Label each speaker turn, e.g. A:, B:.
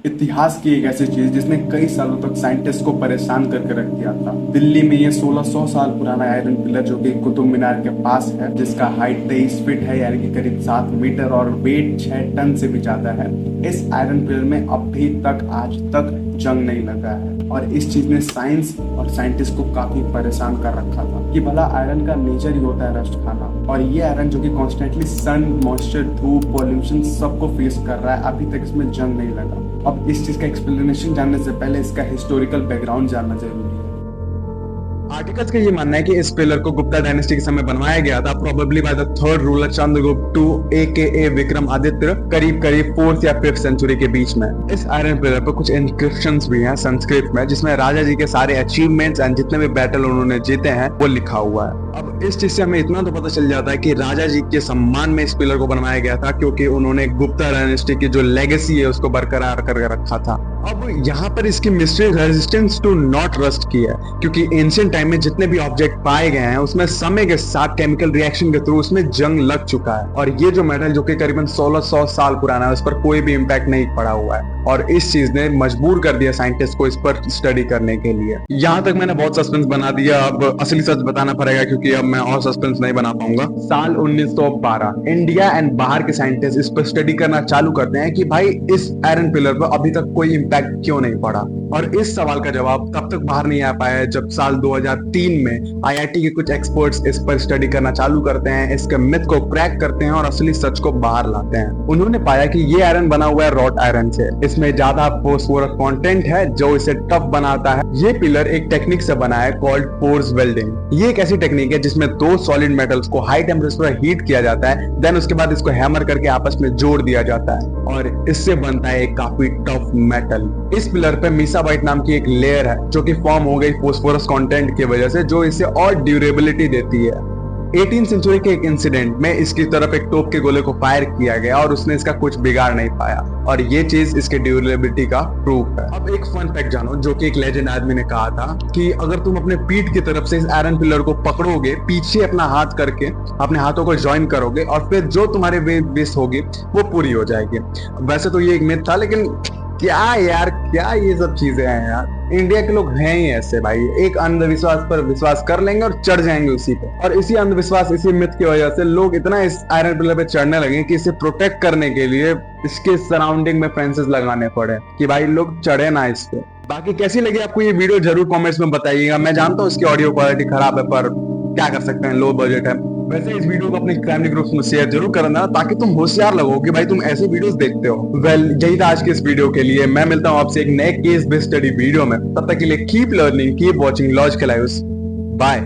A: इतिहास की एक ऐसी चीज जिसने कई सालों तक साइंटिस्ट को परेशान करके रख दिया था। दिल्ली में ये 1600 साल पुराना आयरन पिलर जो कि कुतुब मीनार के पास है, जिसका हाइट 23 फीट है यानी कि करीब 7 मीटर और वेट 6 टन से भी ज्यादा है। इस आयरन पिलर में अभी तक आज तक जंग नहीं लगा है और इस चीज ने साइंस और साइंटिस्ट को काफी परेशान कर रखा था कि भला आयरन का नेचर ही होता है रस्ट खाना, और ये आयरन जो कि कॉन्स्टेंटली सन, मॉइस्चर, धूप, पॉल्यूशन सबको फेस कर रहा है, अभी तक इसमें जंग नहीं लगा। अब इस चीज का एक्सप्लेनेशन जानने से पहले इसका हिस्टोरिकल बैकग्राउंड जानना जरूरी है।
B: आर्टिकल्स का ये मानना है कि इस पिलर को गुप्ता डायनेस्टी के समय बनवाया गया था, probably by the third ruler Chandragupta two AKA Vikramaditya, करीब करीब 4th या 5th सेंचुरी के बीच में। इस आयरन पिलर पर कुछ इंस्क्रिप्शंस भी हैं संस्कृत में, जिसमें राजा जी के सारे अचीवमेंट्स एंड जितने भी बैटल उन्होंने जीते हैं वो लिखा हुआ है। अब इस चीज से हमें इतना तो पता चल जाता है कि राजा जी के सम्मान में इस पिलर को बनवाया गया था, क्योंकि उन्होंने गुप्ता डायनेस्टी की जो लेगेसी है उसको बरकरार करके रखा था। अब यहाँ पर इसकी mystery resistance to not rust की है, क्योंकि एंशिएंट टाइम में जितने भी ऑब्जेक्ट पाए गए हैं उसमें समय के साथ केमिकल रिएक्शन के थ्रू उसमें जंग लग चुका है, और ये जो मेटल जो कि करीबन 1600 साल पुराना है उस पर कोई भी इम्पैक्ट नहीं पड़ा हुआ है, और इस चीज ने मजबूर कर दिया साइंटिस्ट को इस पर स्टडी करने के लिए। यहाँ तक मैंने बहुत सस्पेंस बना दिया, अब असली सच बताना पड़ेगा क्योंकि अब मैं और सस्पेंस नहीं बना पाऊंगा। साल 1912 इंडिया एंड बाहर के साइंटिस्ट इस पर स्टडी करना चालू करते हैं कि भाई इस आयरन पिलर पर अभी तक कोई इम्पैक्ट क्यों नहीं पड़ा, और इस सवाल का जवाब तब तक बाहर नहीं आ पाया जब साल 2003 में आईआईटी के कुछ एक्सपर्ट्स इस पर स्टडी करना चालू करते हैं, इसके मिथ को क्रैक करते हैं और असली सच को बाहर लाते हैं। उन्होंने पाया कि ये आयरन बना हुआ है रॉट आयरन से, इसमें ज्यादा फोस्फोरस कंटेंट है जो इसे टफ बनाता है। ये पिलर एक टेक्निक से बना है कॉल्ड पोर्स वेल्डिंग। ये एक ऐसी टेक्निक है जिसमें दो सॉलिड मेटल्स को हाई टेम्परेचर पर हीट किया जाता है, देन उसके बाद इसको हैमर करके आपस में जोड़ दिया जाता है और इससे बनता है एक काफी टफ मेटल। इस पिलर पे मीसाबाइट नाम की एक लेयर है जो कि फॉर्म हो गई फोस्फोरस कंटेंट की वजह से, जो इसे और ड्यूरेबिलिटी देती है। 18th सेंचुरी के एक इंसिडेंट में इसकी तरफ एक तोप के गोले को फायर किया गया और उसने इसका कुछ बिगाड़ नहीं पाया, और ये चीज इसके ड्यूरेबिलिटी का प्रूफ है। अब एक फन फैक्ट जानो जो कि एक लेजेंड आदमी ने कहा था कि अगर तुम अपने पीठ की तरफ से इस आयरन पिलर को पकड़ोगे, पीछे अपना हाथ करके अपने हाथों को ज्वाइन करोगे और फिर जो तुम्हारे विश होगी वो पूरी हो जाएगी। वैसे तो ये एक मिथ था, लेकिन क्या यार, क्या ये सब चीजें हैं यार। इंडिया के लोग हैं ही ऐसे भाई, एक अंधविश्वास पर विश्वास कर लेंगे और चढ़ जाएंगे उसी पे, और इसी अंधविश्वास, इसी मिथ की वजह से लोग इतना इस आयरन पिलर पे चढ़ने लगे कि इसे प्रोटेक्ट करने के लिए इसके सराउंडिंग में फेंसेस लगाने पड़े कि भाई लोग चढ़े ना इस पे। बाकी कैसी लगी आपको ये वीडियो जरूर कमेंट्स में बताइएगा। मैं जानता हूँ इसकी ऑडियो क्वालिटी खराब है, पर क्या कर सकते हैं, लो बजट है। वैसे इस वीडियो को अपने फैमिली ग्रुप्स में शेयर जरूर करना ताकि तुम होशियार लगो कि भाई तुम ऐसे वीडियोस देखते हो। यही था आज के इस वीडियो के लिए। मैं मिलता हूँ आपसे एक नए केस बेस्ड स्टडी वीडियो में, तब तक के लिए keep learning, keep watching logical lives. Bye.